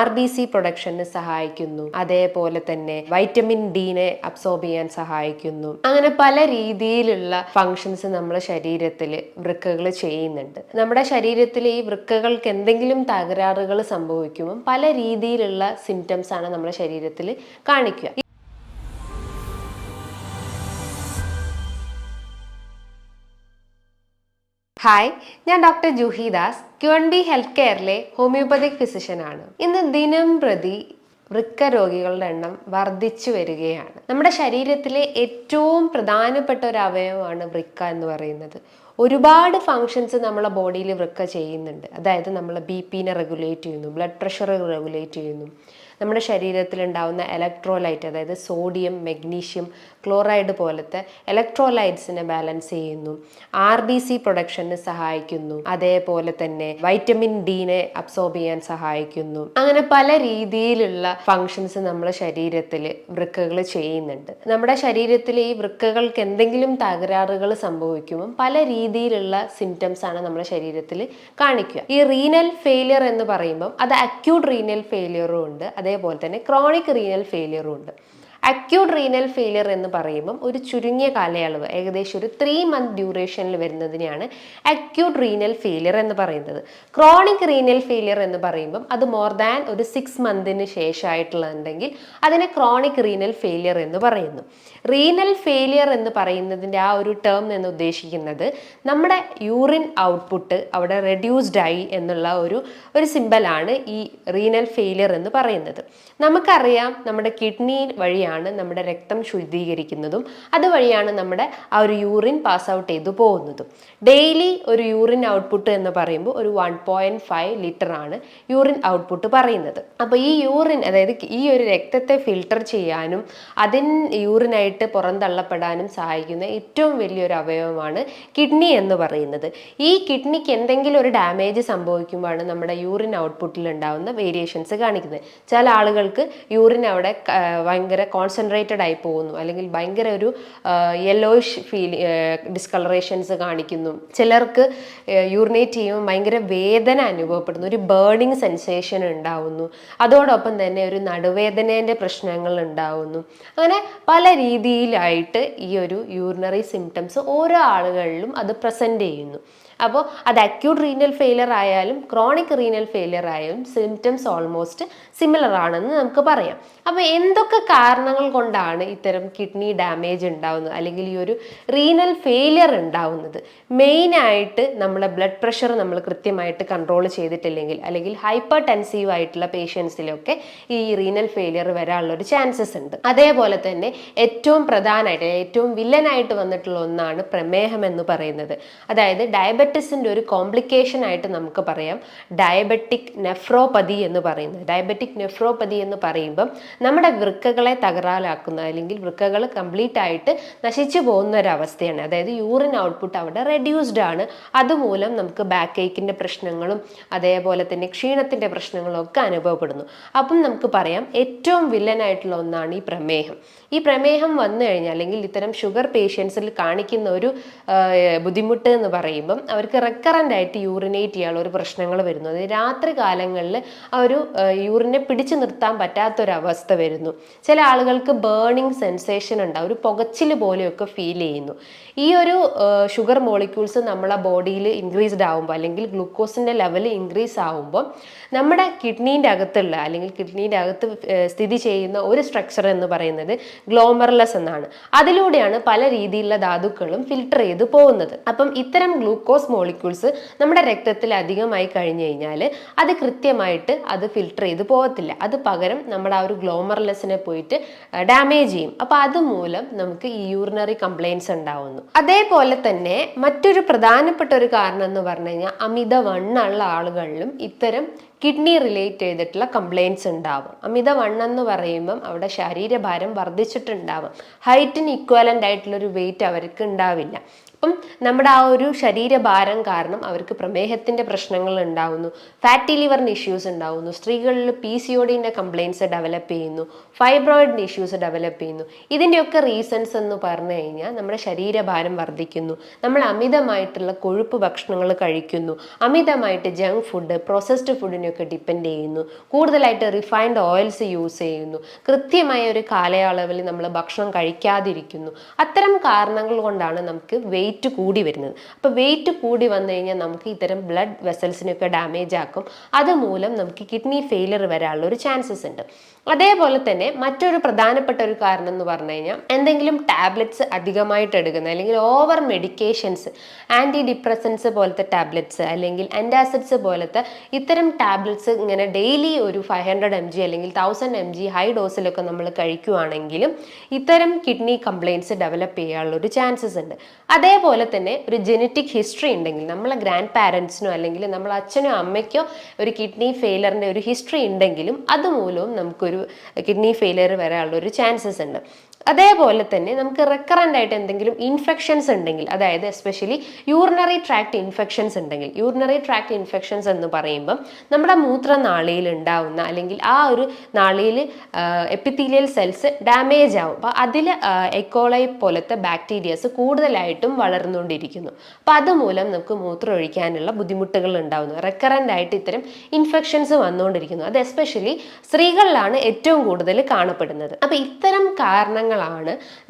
RBC production സഹായിക്കുന്നു. അതേപോലെ തന്നെ വൈറ്റമിൻ ഡിനെ അബ്സോർബ് ചെയ്യാൻ സഹായിക്കുന്നു. അങ്ങനെ പല രീതിയിലുള്ള ഫങ്ഷൻസ് നമ്മുടെ ശരീരത്തിൽ വൃക്കകൾ ചെയ്യുന്നുണ്ട്. നമ്മുടെ ശരീരത്തിൽ ഈ വൃക്കകൾക്ക് എന്തെങ്കിലും തകരാറുകൾ സംഭവിക്കുമ്പോൾ പല രീതിയിലുള്ള സിംറ്റംസ് ആണ് നമ്മുടെ ശരീരത്തിൽ കാണിക്കുക. ഹായ്, ഞാൻ doctor Juhi Das, QNB health കെയറിലെ ഹോമിയോപ്പതിക് ഫിസിഷ്യനാണ്. ഇന്ന് ദിനം പ്രതി വൃക്ക രോഗികളുടെ എണ്ണം വർദ്ധിച്ചു വരികയാണ്. നമ്മുടെ ശരീരത്തിലെ ഏറ്റവും പ്രധാനപ്പെട്ട ഒരു അവയവമാണ് വൃക്ക എന്ന് പറയുന്നത്. ഒരുപാട് ഫങ്ഷൻസ് നമ്മളെ ബോഡിയിൽ വൃക്ക ചെയ്യുന്നുണ്ട്. അതായത് നമ്മളെ BP റെഗുലേറ്റ് ചെയ്യുന്നു, ബ്ലഡ് പ്രഷർ റെഗുലേറ്റ് ചെയ്യുന്നു, നമ്മുടെ ശരീരത്തിൽ ഉണ്ടാകുന്ന ഇലക്ട്രോലൈറ്റ്, അതായത് സോഡിയം, മെഗ്നീഷ്യം, ക്ലോറൈഡ് പോലത്തെ ഇലക്ട്രോലൈറ്റ്സിനെ ബാലൻസ് ചെയ്യുന്നു, RBC പ്രൊഡക്ഷന് സഹായിക്കുന്നു, അതേപോലെ തന്നെ വൈറ്റമിൻ ഡിനെ അബ്സോർബ് ചെയ്യാൻ സഹായിക്കുന്നു. അങ്ങനെ പല രീതിയിലുള്ള ഫങ്ഷൻസ് നമ്മുടെ ശരീരത്തിൽ വൃക്കകൾ ചെയ്യുന്നുണ്ട്. നമ്മുടെ ശരീരത്തിൽ ഈ വൃക്കകൾക്ക് എന്തെങ്കിലും തകരാറുകൾ സംഭവിക്കുമ്പോൾ പല രീതിയിലുള്ള സിംറ്റംസ് ആണ് നമ്മുടെ ശരീരത്തിൽ കാണിക്കുക. ഈ റീനൽ ഫെയിലിയർ എന്ന് പറയുമ്പോൾ അത് അക്യൂട്ട് റീനൽ ഫെയിലിയറും ഉണ്ട്, അതേപോലെ തന്നെ ക്രോണിക് റീനൽ ഫെയിലിയറും ഉണ്ട്. അക്യൂട്ട് റീനൽ ഫെയിലിയർ എന്ന് പറയുമ്പം ഒരു ചുരുങ്ങിയ കാലയളവ്, ഏകദേശം ഒരു 3 month ഡ്യൂറേഷനിൽ വരുന്നതിനെയാണ് അക്യൂട്ട് റീനൽ ഫെയിലിയർ എന്ന് പറയുന്നത്. ക്രോണിക് റീനൽ ഫെയിലിയർ എന്ന് പറയുമ്പം അത് മോർ ദാൻ ഒരു 6 months ശേഷമായിട്ടുള്ളതുണ്ടെങ്കിൽ അതിനെ ക്രോണിക് റീനൽ ഫെയിലിയർ എന്ന് പറയുന്നു. റീനൽ ഫെയിലിയർ എന്ന് പറയുന്നതിൻ്റെ ആ ഒരു ടേം എന്ന് ഉദ്ദേശിക്കുന്നത് നമ്മുടെ യൂറിൻ ഔട്ട്പുട്ട് അവിടെ റെഡ്യൂസ്ഡ് ആയി എന്നുള്ള ഒരു സിമ്പലാണ് ഈ റീനൽ ഫെയിലിയർ എന്ന് പറയുന്നത്. നമുക്കറിയാം, നമ്മുടെ കിഡ്നി വഴിയാണ് നമ്മുടെ രക്തം ശുദ്ധീകരിക്കുന്നതും അതുവഴിയാണ് നമ്മുടെ ആ ഒരു യൂറിൻ പാസ് ഔട്ട് ചെയ്തു പോകുന്നതും. ഡെയിലി ഒരു യൂറിൻ ഔട്ട്പുട്ട് എന്ന് പറയുമ്പോൾ ഒരു 1.5 ലിറ്റർ ആണ് യൂറിൻ ഔട്ട്പുട്ട് പറയുന്നത്. അപ്പോൾ ഈ യൂറിൻ, അതായത് ഈ ഒരു രക്തത്തെ ഫിൽട്ടർ ചെയ്യാനും യൂറിനായിട്ട് പുറന്തള്ളപ്പെടാനും സഹായിക്കുന്ന ഏറ്റവും വലിയൊരു അവയവമാണ് കിഡ്നി എന്ന് പറയുന്നത്. ഈ കിഡ്നിക്ക് എന്തെങ്കിലും ഒരു ഡാമേജ് സംഭവിക്കുമ്പോഴാണ് നമ്മുടെ യൂറിൻ ഔട്ട്പുട്ടിൽ ഉണ്ടാകുന്ന വേരിയേഷൻസ് കാണിക്കുന്നത്. ചില ആളുകൾക്ക് യൂറിൻ അവിടെ ഭയങ്കര കോൺസെൻട്രേറ്റഡ് ആയി പോകുന്നു, അല്ലെങ്കിൽ ഭയങ്കര ഒരു യെല്ലോയിഷ് ഡിസ്കളറേഷൻസ് കാണിക്കുന്നു. ചിലർക്ക് യൂറിനേറ്റ് ചെയ്യുമ്പോൾ ഭയങ്കര വേദന അനുഭവപ്പെടുന്നു, ഒരു ബേണിങ് സെൻസേഷൻ ഉണ്ടാവുന്നു, അതോടൊപ്പം തന്നെ ഒരു നടുവേദനേൻ്റെ പ്രശ്നങ്ങൾ ഉണ്ടാവുന്നു. അങ്ങനെ പല രീതിയിലായിട്ട് ഈ ഒരു യൂറിനറി സിംറ്റംസ് ഓരോ ആളുകളിലും അത് പ്രസൻറ്റ് ചെയ്യുന്നു. അപ്പോൾ അത് അക്യൂട്ട് റീനൽ ഫെയിലിയർ ആയാലും ക്രോണിക് റീനൽ ഫെയിലിയർ ആയാലും സിംറ്റംസ് ഓൾമോസ്റ്റ് സിമിലർ ആണെന്ന് നമുക്ക് പറയാം. അപ്പോൾ എന്തൊക്കെ കാരണങ്ങൾ കൊണ്ടാണ് ഇത്തരം കിഡ്നി ഡാമേജ് ഉണ്ടാവുന്നത്, അല്ലെങ്കിൽ ഈ ഒരു റീനൽ ഫെയിലിയർ ഉണ്ടാവുന്നത്? മെയിനായിട്ട് നമ്മളെ ബ്ലഡ് പ്രഷർ നമ്മൾ കൃത്യമായിട്ട് കൺട്രോൾ ചെയ്തിട്ടില്ലെങ്കിൽ, അല്ലെങ്കിൽ ഹൈപ്പർ ടെൻസീവ് ആയിട്ടുള്ള പേഷ്യൻസിലൊക്കെ ഈ റീനൽ ഫെയിലിയർ വരാനുള്ളൊരു ചാൻസസ് ഉണ്ട്. അതേപോലെ തന്നെ ഏറ്റവും പ്രധാനമായിട്ട്, ഏറ്റവും വില്ലനായിട്ട് വന്നിട്ടുള്ള ഒന്നാണ് പ്രമേഹം എന്ന് പറയുന്നത്. അതായത് ഡയബറ്റിസിൻ്റെ ഒരു കോംപ്ലിക്കേഷൻ ആയിട്ട് നമുക്ക് പറയാം ഡയബറ്റിക് നെഫ്രോപ്പതി എന്ന് പറയുന്നത്. ഡയബറ്റിക് നെഫ്രോപ്പതി എന്ന് പറയുമ്പം നമ്മുടെ വൃക്കകളെ തകരാറാക്കുന്ന, അല്ലെങ്കിൽ വൃക്കകൾ കംപ്ലീറ്റ് ആയിട്ട് നശിച്ചു പോകുന്ന ഒരു അവസ്ഥയാണ്. അതായത് യൂറിൻ ഔട്ട്പുട്ട് അവിടെ റെഡ്യൂസ്ഡ് ആണ്. അതുമൂലം നമുക്ക് ബാക്ക് ഏക്കിൻ്റെ പ്രശ്നങ്ങളും അതേപോലെ തന്നെ ക്ഷീണത്തിൻ്റെ പ്രശ്നങ്ങളും ഒക്കെ അനുഭവപ്പെടുന്നു. അപ്പം നമുക്ക് പറയാം ഏറ്റവും വില്ലനായിട്ടുള്ള ഒന്നാണ് ഈ പ്രമേഹം. ഈ പ്രമേഹം വന്നു കഴിഞ്ഞാൽ, അല്ലെങ്കിൽ ഇത്തരം ഷുഗർ പേഷ്യൻസിൽ കാണിക്കുന്ന ഒരു ബുദ്ധിമുട്ട് എന്ന് പറയുമ്പം അവർക്ക് റെക്കറൻ്റ് ആയിട്ട് യൂറിനേറ്റ് ചെയ്യാനുള്ള ഒരു പ്രശ്നങ്ങൾ വരുന്നു. അതായത് രാത്രി കാലങ്ങളിൽ ആ ഒരു യൂറിനെ പിടിച്ചു നിർത്താൻ പറ്റാത്തൊരവസ്ഥ വരുന്നു. ചില ആളുകൾക്ക് ബേണിംഗ് സെൻസേഷൻ ഉണ്ടാവും, ഒരു പുകച്ചിൽ പോലെയൊക്കെ ഫീൽ ചെയ്യുന്നു. ഈ ഒരു ഷുഗർ മോളിക്യൂൾസ് നമ്മളെ ബോഡിയിൽ ഇൻക്രീസ്ഡ് ആകുമ്പോൾ, അല്ലെങ്കിൽ ഗ്ലൂക്കോസിൻ്റെ ലെവൽ ഇൻക്രീസ് ആകുമ്പോൾ നമ്മുടെ കിഡ്നീൻ്റെ അകത്തുള്ള, അല്ലെങ്കിൽ കിഡ്നീൻ്റെ അകത്ത് സ്ഥിതി ചെയ്യുന്ന ഒരു സ്ട്രക്ചർ എന്ന് പറയുന്നത് ഗ്ലോമർലസ് എന്നാണ്. അതിലൂടെയാണ് പല രീതിയിലുള്ള ധാതുക്കളും ഫിൽട്ടർ ചെയ്ത് പോകുന്നത്. അപ്പം ഇത്തരം ഗ്ലൂക്കോസ് മോളിക്യൂൾസ് നമ്മുടെ രക്തത്തിൽ അധികമായി കഴിഞ്ഞു കഴിഞ്ഞാൽ അത് കൃത്യമായിട്ട് അത് ഫിൽട്ടർ ചെയ്ത് പോകത്തില്ല. അത് പകരം നമ്മുടെ ആ ഒരു ഗ്ലോമർലെസിനെ പോയിട്ട് ഡാമേജ് ചെയ്യും. അപ്പം അതുമൂലം നമുക്ക് ഈ യൂറിനറി കംപ്ലയിൻസ് ഉണ്ടാവുന്നു. അതേപോലെ തന്നെ മറ്റൊരു പ്രധാനപ്പെട്ട ഒരു കാരണം എന്ന് പറഞ്ഞു കഴിഞ്ഞാൽ അമിതവണ്ണമുള്ള ആളുകളിലും ഇത്തരം കിഡ്നി റിലേറ്റ് ചെയ്തിട്ടുള്ള കംപ്ലയിൻസ് ഉണ്ടാവും. അമിതവണ്ണം എന്ന് പറയുമ്പം അവിടെ ശരീരഭാരം വർദ്ധിച്ചിട്ടുണ്ടാവും. ഹൈറ്റിന് ഇക്വലൻ്റ് ആയിട്ടുള്ളൊരു വെയിറ്റ് അവർക്ക് ഉണ്ടാവില്ല. അപ്പം നമ്മുടെ ആ ഒരു ശരീരഭാരം കാരണം അവർക്ക് പ്രമേഹത്തിൻ്റെ പ്രശ്നങ്ങൾ ഉണ്ടാവുന്നു, ഫാറ്റി ലിവറിൻ്റെ ഇഷ്യൂസ് ഉണ്ടാവുന്നു, സ്ത്രീകളിൽ PCODൻ്റെ കംപ്ലയിൻസ് ഡെവലപ്പ് ചെയ്യുന്നു, ഫൈബ്രോയിഡിൻ്റെ ഇഷ്യൂസ് ഡെവലപ്പ് ചെയ്യുന്നു. ഇതിൻ്റെയൊക്കെ റീസൺസ് എന്ന് പറഞ്ഞു കഴിഞ്ഞാൽ നമ്മുടെ ശരീരഭാരം വർദ്ധിക്കുന്നു, നമ്മൾ അമിതമായിട്ടുള്ള കൊഴുപ്പ് ഭക്ഷണങ്ങൾ കഴിക്കുന്നു, അമിതമായിട്ട് ജങ്ക് ഫുഡ്, പ്രോസസ്ഡ് ഫുഡിനെ ഡയറ്റിനെയൊക്കെ ഡിപ്പെൻഡ് ചെയ്യുന്നു, കൂടുതലായിട്ട് റിഫൈൻഡ് ഓയിൽസ് യൂസ് ചെയ്യുന്നു, കൃത്യമായ ഒരു കാലയളവിൽ നമ്മൾ ഭക്ഷണം കഴിക്കാതിരിക്കുന്നു. അത്തരം കാരണങ്ങൾ കൊണ്ടാണ് നമുക്ക് വെയിറ്റ് കൂടി വരുന്നത്. അപ്പോൾ വെയിറ്റ് കൂടി വന്നു കഴിഞ്ഞാൽ നമുക്ക് ഇത്തരം ബ്ലഡ് വെസൽസിനൊക്കെ ഡാമേജ് ആക്കും. അതുമൂലം നമുക്ക് കിഡ്നി ഫെയിലിയർ വരാനുള്ള ഒരു ചാൻസസ് ഉണ്ട്. അതേപോലെ തന്നെ മറ്റൊരു പ്രധാനപ്പെട്ട ഒരു കാരണം എന്ന് പറഞ്ഞു കഴിഞ്ഞാൽ എന്തെങ്കിലും ടാബ്ലറ്റ്സ് അധികമായിട്ട് എടുക്കുന്ന, അല്ലെങ്കിൽ ഓവർ മെഡിക്കേഷൻസ്, ആൻറ്റി ഡിപ്രസൻസ് പോലത്തെ ടാബ്ലറ്റ്സ് അല്ലെങ്കിൽ ആൻറ്റാസിഡ്സ് പോലത്തെ ഇത്തരം ടാബ്ലറ്റ്സ് ഇങ്ങനെ ഡെയിലി ഒരു 500 mg അല്ലെങ്കിൽ 1000 mg ഹൈ ഡോസിലൊക്കെ നമ്മൾ കഴിക്കുകയാണെങ്കിലും ഇത്തരം കിഡ്നി കംപ്ലയിൻസ് ഡെവലപ്പ് ചെയ്യാനുള്ള ഒരു ചാൻസസ് ഉണ്ട്. അതേപോലെ തന്നെ ഒരു ജനറ്റിക് ഹിസ്റ്ററി ഉണ്ടെങ്കിൽ, നമ്മളെ ഗ്രാൻഡ് പാരൻസിനോ അല്ലെങ്കിൽ നമ്മളെ അച്ഛനോ അമ്മയ്ക്കോ ഒരു കിഡ്നി ഫെയിലറിൻ്റെ ഒരു ഹിസ്റ്ററി ഉണ്ടെങ്കിലും അതുമൂലവും നമുക്കൊരു കിഡ്നി ഫെയിലിയർ വരാനുള്ള ഒരു ചാൻസസ് ഉണ്ട്. അതേപോലെ തന്നെ നമുക്ക് റെക്കറൻ്റ് ആയിട്ട് എന്തെങ്കിലും ഇൻഫെക്ഷൻസ് ഉണ്ടെങ്കിൽ, അതായത് എസ്പെഷ്യലി യൂറിനറി ട്രാക്ട് ഇൻഫെക്ഷൻസ് ഉണ്ടെങ്കിൽ, യൂറിനറി ട്രാക്ട് ഇൻഫെക്ഷൻസ് എന്ന് പറയുമ്പം നമ്മുടെ മൂത്രനാളിയിൽ ഉണ്ടാവുന്ന അല്ലെങ്കിൽ ആ ഒരു നാളിയിൽ എപ്പിത്തീലിയൽ സെൽസ് ഡാമേജ് ആവും. അപ്പോൾ അതിൽ എക്കോളൈ പോലത്തെ ബാക്ടീരിയസ് കൂടുതലായിട്ടും വളർന്നുകൊണ്ടിരിക്കുന്നു. അപ്പോൾ അതുമൂലം നമുക്ക് മൂത്രം ഒഴിക്കാനുള്ള ബുദ്ധിമുട്ടുകൾ ഉണ്ടാവുന്നു. റെക്കറൻ്റ് ആയിട്ട് ഇത്തരം ഇൻഫെക്ഷൻസ് വന്നുകൊണ്ടിരിക്കുന്നു. അത് എസ്പെഷ്യലി സ്ത്രീകളിലാണ് ഏറ്റവും കൂടുതൽ കാണപ്പെടുന്നത്. അപ്പോൾ ഇത്തരം കാരണങ്ങളാണ്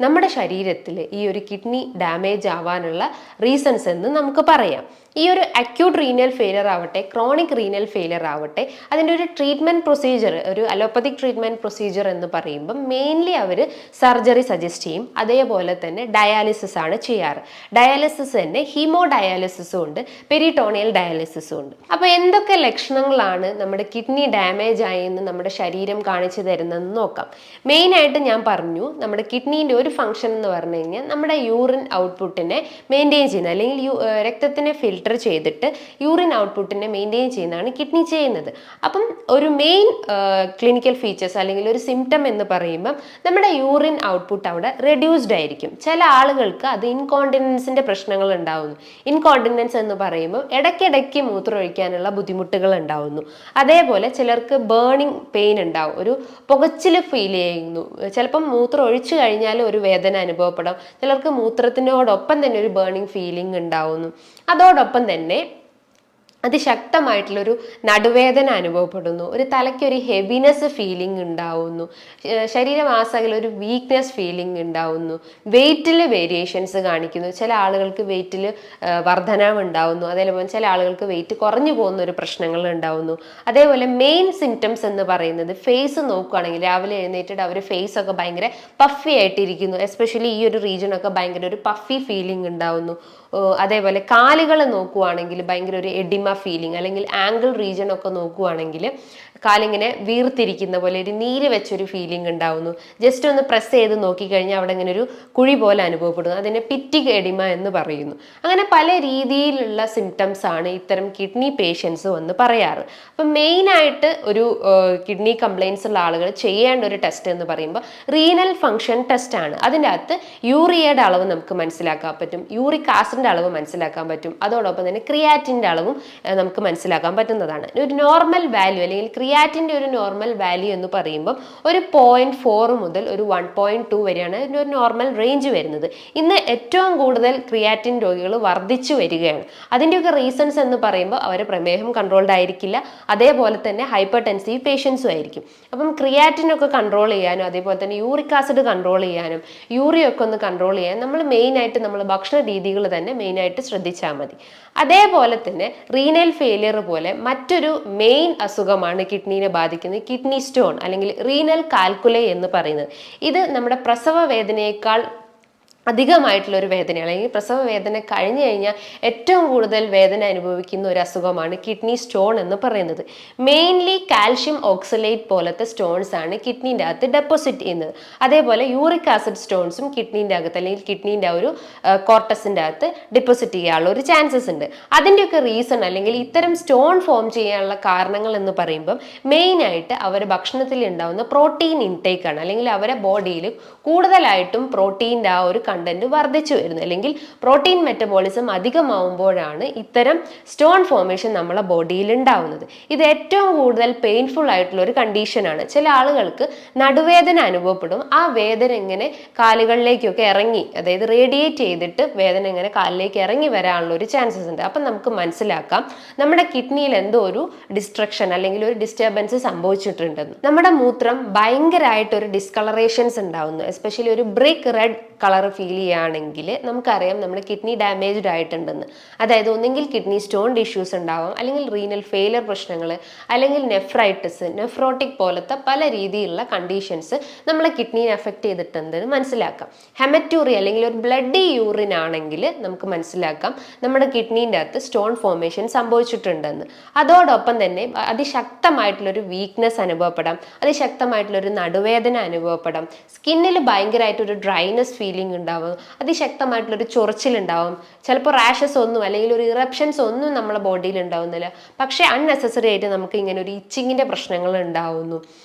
നമ്മുടെ ശരീരത്തിൽ ഈ ഒരു കിഡ്നി ഡാമേജ് ആവാനുള്ള റീസൺസ് എന്ന് നമുക്ക് പറയാം. ഈ ഒരു അക്യൂട്ട് റീനൽ ഫെയിലിയർ ആവട്ടെ, ക്രോണിക് റീനൽ ഫെയിലിയർ ആവട്ടെ, അതിൻ്റെ ഒരു ട്രീറ്റ്മെൻറ്റ് പ്രൊസീജിയർ, ഒരു അലോപ്പതിക് ട്രീറ്റ്മെൻറ്റ് പ്രൊസീജിയർ എന്ന് പറയുമ്പം മെയിൻലി അവർ സർജറി സജസ്റ്റ് ചെയ്യും. അതേപോലെ തന്നെ ഡയാലിസിസ് ആണ് ചെയ്യാറ്. ഡയാലിസിസ് തന്നെ ഹീമോ ഡയാലിസിസും ഉണ്ട്, പെരിട്ടോണിയൽ ഡയാലിസിസും ഉണ്ട്. അപ്പോൾ എന്തൊക്കെ ലക്ഷണങ്ങളാണ് നമ്മുടെ കിഡ്നി ഡാമേജ് ആയെന്ന് നമ്മുടെ ശരീരം കാണിച്ചു തരുന്നതെന്ന് നോക്കാം. മെയിനായിട്ട് ഞാൻ പറഞ്ഞു, നമ്മുടെ കിഡ്നീൻ്റെ ഒരു ഫംഗ്ഷൻ എന്ന് പറഞ്ഞു കഴിഞ്ഞാൽ നമ്മുടെ യൂറിൻ ഔട്ട്പുട്ടിനെ മെയിൻറ്റെയിൻ ചെയ്യുന്നത്, അല്ലെങ്കിൽ രക്തത്തിനെ ഫിൽട്ടർ ചെയ്തിട്ട് യൂറിൻ ഔട്ട്പുട്ടിനെ മെയിൻറ്റെയിൻ ചെയ്യുന്നതാണ് കിഡ്നി ചെയ്യുന്നത്. അപ്പം ഒരു മെയിൻ ക്ലിനിക്കൽ ഫീച്ചേഴ്സ് അല്ലെങ്കിൽ ഒരു സിംറ്റം എന്ന് പറയുമ്പം നമ്മുടെ യൂറിൻ ഔട്ട്പുട്ട് അവിടെ റെഡ്യൂസ്ഡ് ആയിരിക്കും. ചില ആളുകൾക്ക് അത് ഇൻകോണ്ടിനൻസിൻ്റെ പ്രശ്നങ്ങൾ ഉണ്ടാവുന്നു. ഇൻകോണ്ടിനൻസ് എന്ന് പറയുമ്പോൾ ഇടയ്ക്കിടയ്ക്ക് മൂത്രമൊഴിക്കാനുള്ള ബുദ്ധിമുട്ടുകൾ ഉണ്ടാവുന്നു. അതേപോലെ ചിലർക്ക് ബേണിംഗ് പെയിൻ ഉണ്ടാവും, ഒരു പുകച്ചിൽ ഫീൽ ചെയ്യുന്നു. ചിലപ്പം മൂത്രം ഒഴിച്ചു കഴിഞ്ഞാൽ ഒരു വേദന അനുഭവപ്പെടാം. ചിലർക്ക് മൂത്രത്തിനോടൊപ്പം തന്നെ ഒരു ബേണിംഗ് ഫീലിംഗ് ഉണ്ടാവുന്നു. അതോടൊപ്പം തന്നെ അതിശക്തമായിട്ടുള്ളൊരു നടുവേദന അനുഭവപ്പെടുന്നു, ഒരു തലയ്ക്കൊരു ഹെവിനെസ് ഫീലിംഗ് ഉണ്ടാവുന്നു, ശരീരമാസകല ഒരു വീക്ക്നെസ് ഫീലിംഗ് ഉണ്ടാവുന്നു, വെയിറ്റിൽ വേരിയേഷൻസ് കാണിക്കുന്നു. ചില ആളുകൾക്ക് വെയിറ്റിൽ വർധനവ് ഉണ്ടാവുന്നു, അതേപോലെ ചില ആളുകൾക്ക് വെയിറ്റ് കുറഞ്ഞു പോകുന്ന ഒരു പ്രശ്നങ്ങൾ ഉണ്ടാവുന്നു. അതേപോലെ മെയിൻ സിംറ്റംസ് എന്ന് പറയുന്നത് ഫേസ് നോക്കുകയാണെങ്കിൽ രാവിലെ എഴുന്നേറ്റിട്ട് അവർ ഫേസ് ഒക്കെ ഭയങ്കര പഫി ആയിട്ടിരിക്കുന്നു. എസ്പെഷ്യലി ഈ ഒരു റീജിയനൊക്കെ ഭയങ്കര ഒരു പഫി ഫീലിംഗ് ഉണ്ടാവുന്നു. അതേപോലെ കാലുകൾ നോക്കുവാണെങ്കിൽ ഭയങ്കര ഒരു എഡിമ ഫീലിംഗ്, അല്ലെങ്കിൽ ആംഗിൾ റീജിയൻ ഒക്കെ നോക്കുവാണെങ്കിൽ കാലിങ്ങനെ വീർത്തിരിക്കുന്ന പോലെ ഒരു നീര് വെച്ചൊരു ഫീലിംഗ് ഉണ്ടാവുന്നു. ജസ്റ്റ് ഒന്ന് പ്രസ് ചെയ്ത് നോക്കിക്കഴിഞ്ഞാൽ അവിടെ ഇങ്ങനെ ഒരു കുഴി പോലെ അനുഭവപ്പെടുന്നു. അതിനെ പിറ്റിക് എഡിമ എന്ന് പറയുന്നു. അങ്ങനെ പല രീതിയിലുള്ള സിംറ്റംസ് ആണ് ഇത്തരം കിഡ്നി പേഷ്യൻസ് വന്ന് പറയാറ്. അപ്പം മെയിനായിട്ട് ഒരു കിഡ്നി കംപ്ലയിൻസ് ഉള്ള ആളുകൾ ചെയ്യേണ്ട ഒരു ടെസ്റ്റ് എന്ന് പറയുമ്പോൾ റീനൽ ഫംഗ്ഷൻ ടെസ്റ്റ് ആണ്. അതിൻ്റെ അകത്ത് യൂറിയയുടെ അളവ് നമുക്ക് മനസ്സിലാക്കാൻ പറ്റും, യൂറിക് ആസിഡിൻ്റെ അളവ് മനസ്സിലാക്കാൻ പറ്റും, അതോടൊപ്പം തന്നെ ക്രിയാറ്റിൻ്റെ അളവും നമുക്ക് മനസ്സിലാക്കാൻ പറ്റുന്നതാണ്. ഒരു നോർമൽ വാല്യൂ അല്ലെങ്കിൽ ക്രിയാറ്റിൻ്റെ ഒരു നോർമൽ വാല്യൂ എന്ന് പറയുമ്പോൾ ഒരു 0.4 മുതൽ ഒരു 1.2 വരെയാണ് ഇതിൻ്റെ ഒരു നോർമൽ റേഞ്ച് വരുന്നത്. ഇന്ന് ഏറ്റവും കൂടുതൽ ക്രിയാറ്റിൻ രോഗികൾ വർദ്ധിച്ചു വരികയാണ്. അതിൻ്റെയൊക്കെ റീസൺസ് എന്ന് പറയുമ്പോൾ അവർ പ്രമേഹം കൺട്രോൾഡ് ആയിരിക്കില്ല, അതേപോലെ തന്നെ ഹൈപ്പർ ടെൻസീവ് പേഷ്യൻസും ആയിരിക്കും. അപ്പം ക്രിയാറ്റിനൊക്കെ കൺട്രോൾ ചെയ്യാനും അതേപോലെ തന്നെ യൂറിക് ആസിഡ് കൺട്രോൾ ചെയ്യാനും യൂറിയൊക്കെ ഒന്ന് കൺട്രോൾ ചെയ്യാൻ നമ്മൾ മെയിനായിട്ട് നമ്മൾ ഭക്ഷണ രീതികൾ തന്നെ മെയിനായിട്ട് ശ്രദ്ധിച്ചാൽ മതി. അതേപോലെ തന്നെ റീനൽ ഫെയിലിയർ പോലെ മറ്റൊരു മെയിൻ അസുഖമാണ് കിഡ്നീനെ ബാധിക്കുന്നത്, കിഡ്നി സ്റ്റോൺ അല്ലെങ്കിൽ റീനൽ കാൽക്കുലൈ എന്ന് പറയുന്നത്. ഇത് നമ്മുടെ പ്രസവ വേദനയേക്കാൾ അധികമായിട്ടുള്ള ഒരു വേദനയാണ്, അല്ലെങ്കിൽ പ്രസവ വേദന കഴിഞ്ഞു കഴിഞ്ഞാൽ ഏറ്റവും കൂടുതൽ വേദന അനുഭവിക്കുന്ന ഒരു അസുഖമാണ് കിഡ്നി സ്റ്റോൺ എന്ന് പറയുന്നത്. മെയിൻലി കാൽഷ്യം ഓക്സലേറ്റ് പോലത്തെ സ്റ്റോൺസ് ആണ് കിഡ്നീൻ്റെ അകത്ത് ഡെപ്പോസിറ്റ് ചെയ്യുന്നത്. അതേപോലെ യൂറിക് ആസിഡ് സ്റ്റോൺസും കിഡ്നീൻ്റെ അകത്ത് അല്ലെങ്കിൽ കിഡ്നീൻ്റെ ഒരു കോർട്ടസിൻ്റെ അകത്ത് ഡെപ്പോസിറ്റ് ചെയ്യാനുള്ള ഒരു ചാൻസസ് ഉണ്ട്. അതിൻ്റെയൊക്കെ റീസൺ അല്ലെങ്കിൽ ഇത്തരം സ്റ്റോൺ ഫോം ചെയ്യാനുള്ള കാരണങ്ങൾ എന്ന് പറയുമ്പം മെയിനായിട്ട് അവരുടെ ഭക്ഷണത്തിൽ ഉണ്ടാകുന്ന പ്രോട്ടീൻ ഇൻടേക്ക് ആണ്, അല്ലെങ്കിൽ അവരുടെ ബോഡിയിൽ കൂടുതലായിട്ടും പ്രോട്ടീൻ്റെ ആ ഒരു കണ്ടന്റ് വർദ്ധിച്ചു വരുന്നു, അല്ലെങ്കിൽ പ്രോട്ടീൻ മെറ്റബോളിസം അധികമാവുമ്പോഴാണ് ഇത്തരം സ്റ്റോൺ ഫോർമേഷൻ നമ്മളെ ബോഡിയിൽ ഉണ്ടാവുന്നത്. ഇത് ഏറ്റവും കൂടുതൽ പെയിൻഫുൾ ആയിട്ടുള്ള ഒരു കണ്ടീഷനാണ്. ചില ആളുകൾക്ക് നടുവേദന അനുഭവപ്പെടും. ആ വേദന ഇങ്ങനെ കാലുകളിലേക്കൊക്കെ ഇറങ്ങി, അതായത് റേഡിയേറ്റ് ചെയ്തിട്ട് വേദന ഇങ്ങനെ കാലിലേക്ക് ഇറങ്ങി വരാനുള്ള ഒരു ചാൻസസ് ഉണ്ട്. അപ്പം നമുക്ക് മനസ്സിലാക്കാം നമ്മുടെ കിഡ്നിയിൽ എന്തോ ഒരു ഡിസ്ട്രക്ഷൻ അല്ലെങ്കിൽ ഒരു ഡിസ്റ്റർബൻസ് സംഭവിച്ചിട്ടുണ്ടെന്ന്. നമ്മുടെ മൂത്രം ഭയങ്കരമായിട്ട് ഒരു ഡിസ്കളറേഷൻസ് ഉണ്ടാവുന്നു, എസ്പെഷ്യലി ഒരു ബ്രിക്ക് റെഡ് കളർ ഫീൽ ചെയ്യുകയാണെങ്കിൽ നമുക്കറിയാം നമ്മുടെ കിഡ്നി ഡാമേജ്ഡ് ആയിട്ടുണ്ടെന്ന്. അതായത് ഒന്നെങ്കിൽ കിഡ്നി സ്റ്റോൺ ഇഷ്യൂസ് ഉണ്ടാവാം, അല്ലെങ്കിൽ റീനൽ ഫെയിലർ പ്രശ്നങ്ങൾ, അല്ലെങ്കിൽ നെഫ്രൈറ്റിസ്, നെഫ്രോട്ടിക് പോലത്തെ പല രീതിയിലുള്ള കണ്ടീഷൻസ് നമ്മളെ കിഡ്നിയെ എഫക്ട് ചെയ്തിട്ടുണ്ടെന്ന് മനസ്സിലാക്കാം. ഹെമറ്റൂറി അല്ലെങ്കിൽ ഒരു ബ്ലഡി യൂറിൻ ആണെങ്കിൽ നമുക്ക് മനസ്സിലാക്കാം നമ്മുടെ കിഡ്നീൻ്റെ അകത്ത് സ്റ്റോൺ ഫോർമേഷൻ സംഭവിച്ചിട്ടുണ്ടെന്ന്. അതോടൊപ്പം തന്നെ അതിശക്തമായിട്ടുള്ളൊരു വീക്ക്നെസ് അനുഭവപ്പെടാം, അതിശക്തമായിട്ടുള്ളൊരു നടുവേദന അനുഭവപ്പെടാം, സ്കിന്നിൽ ഭയങ്കരമായിട്ടൊരു ഡ്രൈനെസ് ഫീലിംഗ് ഉണ്ടാവും, അതിശക്തമായിട്ടുള്ളൊരു ചൊറിച്ചിലുണ്ടാവും, ചിലപ്പോൾ റാഷസ് ഒന്നും അല്ലെങ്കിൽ ഒരു ഇറപ്ഷൻസ് ഒന്നും നമ്മളെ ബോഡിയിൽ ഉണ്ടാവുന്നില്ല, പക്ഷേ അൺനെസസറി ആയിട്ട് നമുക്ക് ഇങ്ങനെ ഒരു ഇച്ചിങ്ങിൻ്റെ പ്രശ്നങ്ങൾ ഉണ്ടാവുന്നു.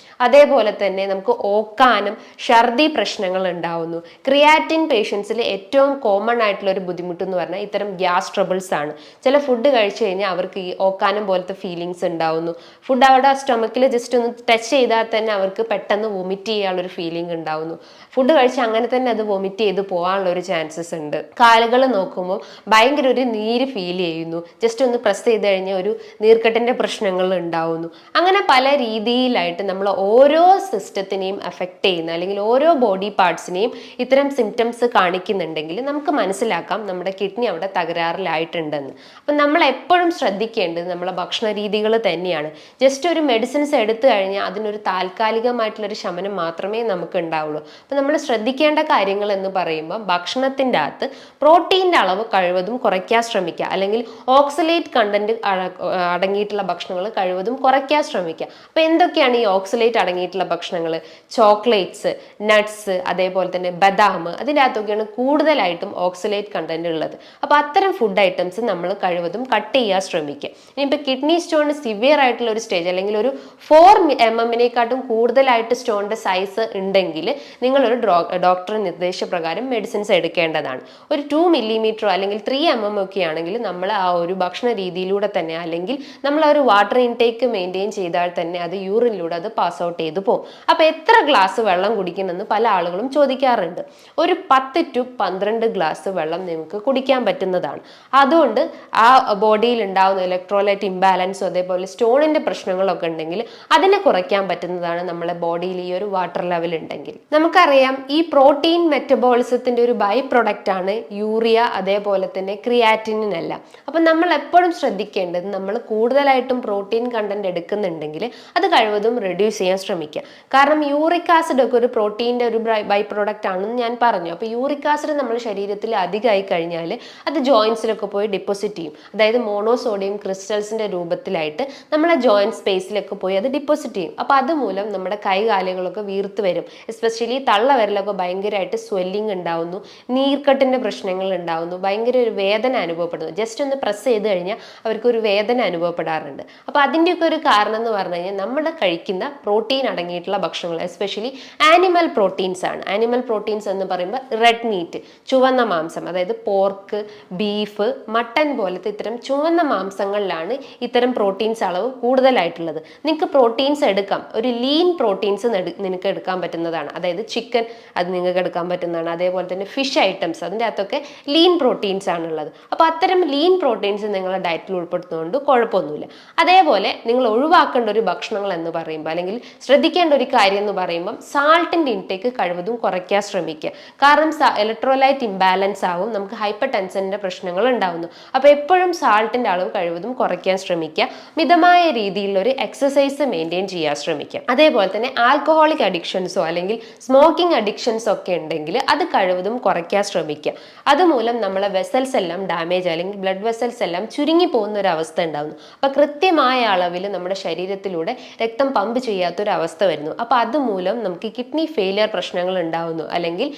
അതേപോലെ തന്നെ നമുക്ക് ഓക്കാനും ഛർദി പ്രശ്നങ്ങൾ ഉണ്ടാവുന്നു. ക്രിയാറ്റിൻ പേഷ്യൻസിൽ ഏറ്റവും കോമൺ ആയിട്ടുള്ള ഒരു ബുദ്ധിമുട്ട് എന്ന് പറഞ്ഞാൽ ഇത്തരം ഗ്യാസ് ട്രബിൾസ് ആണ്. ചില ഫുഡ് കഴിച്ചു കഴിഞ്ഞാൽ അവർക്ക് ഈ ഓക്കാനം പോലത്തെ ഫീലിങ്സ് ഉണ്ടാവുന്നു. ഫുഡ് അവരുടെ സ്റ്റൊമക്കിൽ ജസ്റ്റ് ഒന്ന് ടച്ച് ചെയ്താൽ തന്നെ അവർക്ക് പെട്ടെന്ന് വൊമിറ്റ് ചെയ്യാനുള്ളൊരു ഫീലിംഗ് ഉണ്ടാവുന്നു. ഫുഡ് കഴിച്ച് അങ്ങനെ തന്നെ അത് വൊമിറ്റ് ചെയ്ത് പോകാനുള്ള ഒരു ചാൻസസ് ഉണ്ട്. കാലുകൾ നോക്കുമ്പോൾ ഭയങ്കര ഒരു നീര് ഫീൽ ചെയ്യുന്നു, ജസ്റ്റ് ഒന്ന് പ്രസ് ചെയ്ത് കഴിഞ്ഞാൽ ഒരു നീർക്കെട്ടിന്റെ പ്രശ്നങ്ങൾ ഉണ്ടാവുന്നു. അങ്ങനെ പല രീതിയിലായിട്ട് നമ്മൾ ഓരോ സിസ്റ്റത്തിനെയും എഫക്ട് ചെയ്യുന്ന അല്ലെങ്കിൽ ഓരോ ബോഡി പാർട്സിനെയും ഇത്തരം സിംറ്റംസ് കാണിക്കുന്നുണ്ടെങ്കിൽ നമുക്ക് മനസ്സിലാക്കാം നമ്മുടെ കിഡ്നി അവിടെ തകരാറിലായിട്ടുണ്ടെന്ന്. അപ്പം നമ്മൾ എപ്പോഴും ശ്രദ്ധിക്കേണ്ടത് നമ്മളെ ഭക്ഷണ രീതികൾ തന്നെയാണ്. ജസ്റ്റ് ഒരു മെഡിസിൻസ് എടുത്തു കഴിഞ്ഞാൽ അതിനൊരു താൽക്കാലികമായിട്ടുള്ളൊരു ശമനം മാത്രമേ നമുക്ക് ഉണ്ടാവുള്ളൂ. അപ്പം നമ്മൾ ശ്രദ്ധിക്കേണ്ട കാര്യങ്ങൾ എന്ന് പറയുമ്പോൾ ഭക്ഷണത്തിൻ്റെ അകത്ത് പ്രോട്ടീൻ്റെ അളവ് കഴിവതും കുറയ്ക്കാൻ ശ്രമിക്കുക, അല്ലെങ്കിൽ ഓക്സലേറ്റ് കണ്ടന്റ് അടങ്ങിയിട്ടുള്ള ഭക്ഷണങ്ങൾ കഴിവതും കുറയ്ക്കാൻ ശ്രമിക്കുക. അപ്പം എന്തൊക്കെയാണ് ഈ ഓക്സലേറ്റ് അടങ്ങിയിട്ടുള്ള ഭക്ഷണങ്ങൾ? ചോക്ലേറ്റ്സ്, നട്ട്സ്, അതേപോലെ തന്നെ ബദാം, അതിൻ്റെ അകത്തൊക്കെയാണ് കൂടുതലായിട്ടും ഓക്സലേറ്റ് കണ്ടന്റ് ഉള്ളത്. അപ്പോൾ അത്തരം ഫുഡ് ഐറ്റംസ് നമ്മൾ കഴിവതും കട്ട് ചെയ്യാൻ ശ്രമിക്കുക. ഇനിയിപ്പോൾ കിഡ്നി സ്റ്റോൺ സിവിയർ ആയിട്ടുള്ള ഒരു സ്റ്റേജ് അല്ലെങ്കിൽ ഒരു 4 mm കൂടുതലായിട്ട് സ്റ്റോണിൻ്റെ സൈസ് ഉണ്ടെങ്കിൽ നിങ്ങളൊരു ഡോക്ടറുടെ നിർദ്ദേശപ്രകാരം മെഡിസിൻസ് എടുക്കേണ്ടതാണ്. ഒരു 2 mm അല്ലെങ്കിൽ 3 mm ഒക്കെ ആണെങ്കിൽ നമ്മൾ ആ ഒരു ഭക്ഷണ രീതിയിലൂടെ തന്നെ, അല്ലെങ്കിൽ നമ്മൾ ആ ഒരു വാട്ടർ ഇൻടേക്ക് മെയിൻറ്റെയിൻ ചെയ്താൽ തന്നെ അത് യൂറിനിലൂടെ അത് പാസ് ഔട്ട് ചെയ്തു പോകും. അപ്പോൾ എത്ര ഗ്ലാസ് വെള്ളം കുടിക്കണമെന്ന് പല ആളുകളും ചോദിക്കാറുണ്ട്. ഒരു 10 to 12 ഗ്ലാസ് വെള്ളം നിങ്ങൾക്ക് കുടിക്കാൻ പറ്റുന്നതാണ്. അതുകൊണ്ട് ആ ബോഡിയിൽ ഉണ്ടാകുന്ന ഇലക്ട്രോലൈറ്റ് ഇംബാലൻസും അതേപോലെ സ്റ്റോണിന്റെ പ്രശ്നങ്ങളൊക്കെ ഉണ്ടെങ്കിൽ അതിനെ കുറയ്ക്കാൻ പറ്റുന്നതാണ് നമ്മളെ ബോഡിയിൽ ഈ ഒരു വാട്ടർ ലെവൽ ഉണ്ടെങ്കിൽ. നമുക്കറിയാം ഈ പ്രോട്ടീൻ മെറ്റബോളിസത്തിന്റെ ഒരു ബൈ പ്രൊഡക്റ്റ് ആണ് യൂറിയ, അതേപോലെ തന്നെ ക്രിയാറ്റിനിൻ എല്ലാം. അപ്പം നമ്മൾ എപ്പോഴും ശ്രദ്ധിക്കേണ്ടത് നമ്മൾ കൂടുതലായിട്ടും പ്രോട്ടീൻ കണ്ടന്റ് എടുക്കുന്നുണ്ടെങ്കിൽ അത് കഴിവതും റെഡ്യൂസ് ചെയ്യാൻ ശ്രമിക്കുക. കാരണം യൂറിക് ആസിഡ് ഒക്കെ ഒരു പ്രോട്ടീൻ്റെ ഒരു ബൈ പ്രൊഡക്റ്റ് ആണെന്ന് ഞാൻ പറഞ്ഞു. അപ്പോൾ യൂറിക് ആസിഡ് നമ്മുടെ ശരീരത്തിൽ അധികമായി കഴിഞ്ഞാൽ അത് ജോയിൻസിലൊക്കെ പോയി ഡിപ്പോസിറ്റ് ചെയ്യും. അതായത് മോണോസോഡിയം ക്രിസ്റ്റൽസിന്റെ രൂപത്തിലായിട്ട് നമ്മളെ ജോയിന്റ് സ്പേസിലൊക്കെ പോയി അത് ഡിപ്പോസിറ്റ് ചെയ്യും. അപ്പോൾ അതുമൂലം നമ്മുടെ കൈകാലുകളൊക്കെ വീർത്ത് വരും. എസ്പെഷ്യലി തള്ളവിരലൊക്കെ ഭയങ്കരമായിട്ട് സ്വെല്ലിങ് ഉണ്ടാവുന്നു, നീർക്കെട്ടിന്റെ പ്രശ്നങ്ങൾ ഉണ്ടാവുന്നു, ഭയങ്കര ഒരു വേദന അനുഭവപ്പെടുന്നു. ജസ്റ്റ് ഒന്ന് പ്രസ് ചെയ്ത് കഴിഞ്ഞാൽ അവർക്ക് ഒരു വേദന അനുഭവപ്പെടാറുണ്ട്. അപ്പോൾ അതിൻ്റെയൊക്കെ ഒരു കാരണം എന്ന് പറഞ്ഞു കഴിഞ്ഞാൽ നമ്മൾ കഴിക്കുന്ന പ്രോട്ടീൻ അടങ്ങിയിട്ടുള്ള ഭക്ഷണങ്ങൾ, എസ്പെഷ്യലി ആനിമൽ പ്രോട്ടീൻസ് ആണ്. ആനിമൽ പ്രോട്ടീൻസ് എന്ന് പറയുമ്പോൾ റെഡ് മീറ്റ്, ചുവന്ന മാംസം, അതായത് പോർക്ക്, ബീഫ്, മട്ടൻ പോലത്തെ ഇത്തരം ചുവന്ന മാംസങ്ങളിലാണ് ഇത്തരം പ്രോട്ടീൻസ് അളവ് കൂടുതലായിട്ടുള്ളത്. നിങ്ങൾക്ക് പ്രോട്ടീൻസ് എടുക്കാം, ഒരു ലീൻ പ്രോട്ടീൻസ് നിനക്ക് എടുക്കാൻ പറ്റുന്നതാണ്. അതായത് ചിക്കൻ അത് നിങ്ങൾക്ക് എടുക്കാൻ പറ്റുന്നതാണ്. അതേപോലെ തന്നെ ഫിഷ് ഐറ്റംസ്, അതിൻ്റെ അകത്തൊക്കെ ലീൻ പ്രോട്ടീൻസ് ആണുള്ളത്. അപ്പോൾ അത്തരം ലീൻ പ്രോട്ടീൻസ് നിങ്ങളുടെ ഡയറ്റിൽ ഉൾപ്പെടുത്തുന്നതുകൊണ്ട് കുഴപ്പമൊന്നുമില്ല. അതേപോലെ നിങ്ങൾ ഒഴിവാക്കേണ്ട ഒരു ഭക്ഷണങ്ങൾ എന്ന് പറയുമ്പോൾ, അല്ലെങ്കിൽ ശ്രദ്ധിക്കേണ്ട ഒരു കാര്യം എന്ന് പറയുമ്പോൾ, സാൾട്ടിൻ്റെ ഇൻടേക്ക് കഴിവതും കുറയ്ക്കാൻ ശ്രമിക്കുക. കാരണം ഇലക്ട്രോലൈറ്റ് ഇംബാലൻസ് ആവും, നമുക്ക് ഹൈപ്പർ ടെൻഷൻ്റെ പ്രശ്നങ്ങൾ ഉണ്ടാവുന്നു. അപ്പോൾ എപ്പോഴും സാൾട്ടിൻ്റെ അളവ് കഴിവതും കുറയ്ക്കാൻ ശ്രമിക്കുക. മിതമായ രീതിയിലൊരു എക്സസൈസ് മെയിൻറ്റെയിൻ ചെയ്യാൻ ശ്രമിക്കുക. അതേപോലെ തന്നെ ആൽക്കഹോളിക് അഡിക്ഷൻസോ അല്ലെങ്കിൽ സ്മോക്കിംഗ് അഡിക്ഷൻസോ ഒക്കെ ഉണ്ടെങ്കിൽ അത് കഴിവതും കുറയ്ക്കാൻ ശ്രമിക്കുക. അതുമൂലം നമ്മളെ വെസൽസ് എല്ലാം ഡാമേജ് അല്ലെങ്കിൽ ബ്ലഡ് വെസൽസ് എല്ലാം ചുരുങ്ങി പോകുന്ന ഒരു അവസ്ഥ ഉണ്ടാകുന്നു. അപ്പോൾ കൃത്യമായ അളവിൽ നമ്മുടെ ശരീരത്തിലൂടെ രക്തം പമ്പ് ചെയ്യാത്തൊരവസ്ഥ വരുന്നു. അപ്പോൾ അതുമൂലം നമുക്ക് കിഡ്നി ഫെയിലിയർ പ്രശ്നങ്ങൾ ഉണ്ടാവുന്നു, അല്ലെങ്കിൽ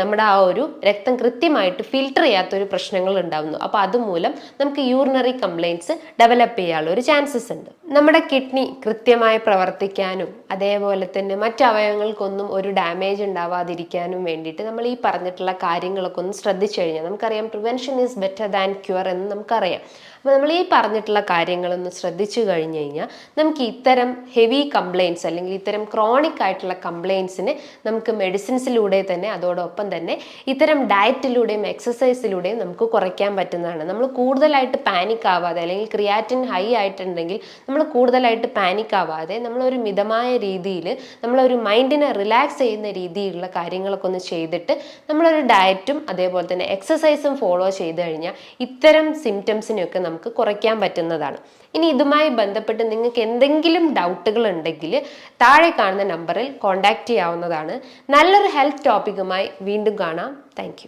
നമ്മുടെ ആ ഒരു രക്തം കൃത്യമായിട്ട് ഫിൽട്ടർ ചെയ്യാത്തൊരു പ്രശ്നങ്ങൾ ഉണ്ടാവുന്നു. അപ്പോൾ അതുമൂലം നമുക്ക് യൂറിനറി കംപ്ലയിൻറ്റ്സ് ഡെവലപ്പ് ചെയ്യാനുള്ള ഒരു ചാൻസസ് ഉണ്ട്. നമ്മുടെ കിഡ്നി കൃത്യമായി പ്രവർത്തിക്കാനും അതേപോലെ തന്നെ മറ്റ് അവയവങ്ങൾക്കൊന്നും ഒരു ഡാമേജ് ഉണ്ടാവാതിരിക്കാനും വേണ്ടിയിട്ട് നമ്മൾ ഈ പറഞ്ഞിട്ടുള്ള കാര്യങ്ങളൊക്കെ ഒന്ന് ശ്രദ്ധിച്ചു കഴിഞ്ഞാൽ നമുക്കറിയാം prevention is better than cure എന്ന് നമുക്കറിയാം. അപ്പോൾ നമ്മൾ ഈ പറഞ്ഞിട്ടുള്ള കാര്യങ്ങളൊന്ന് ശ്രദ്ധിച്ചു കഴിഞ്ഞു കഴിഞ്ഞാൽ നമുക്ക് ഇത്തരം ഹെവി കംപ്ലയിൻസ് അല്ലെങ്കിൽ ഇത്തരം ക്രോണിക് ആയിട്ടുള്ള കംപ്ലയിൻസിന് നമുക്ക് മെഡിസിൻസിലൂടെ തന്നെ അതോടൊപ്പം തന്നെ ഇത്തരം ഡയറ്റിലൂടെയും എക്സസൈസിലൂടെയും നമുക്ക് കുറയ്ക്കാൻ പറ്റുന്നതാണ്. നമ്മൾ കൂടുതലായിട്ട് പാനിക് ആവാതെ അല്ലെങ്കിൽ ക്രിയാറ്റിൻ ഹൈ ആയിട്ടുണ്ടെങ്കിൽ നമ്മൾ കൂടുതലായിട്ട് പാനിക് ആവാതെ നമ്മളൊരു മിതമായ രീതിയിൽ നമ്മളൊരു മൈൻഡിനെ റിലാക്സ് ചെയ്യുന്ന രീതിയിലുള്ള കാര്യങ്ങളൊക്കെ ഒന്ന് ചെയ്തിട്ട് നമ്മളൊരു ഡയറ്റും അതേപോലെ തന്നെ എക്സസൈസും ഫോളോ ചെയ്ത് കഴിഞ്ഞാൽ ഇത്തരം സിംറ്റംസിനെയൊക്കെ നമുക്ക് കുറയ്ക്കാൻ പറ്റുന്നതാണ്. ഇനി ഇതുമായി ബന്ധപ്പെട്ട് നിങ്ങൾക്ക് എന്തെങ്കിലും ഡൗട്ടുകൾ ഉണ്ടെങ്കിൽ താഴെ കാണുന്ന നമ്പറിൽ കോൺടാക്റ്റ് ചെയ്യാവുന്നതാണ്. നല്ലൊരു ഹെൽത്ത് ടോപ്പിക്കുമായി വീണ്ടും കാണാം. താങ്ക്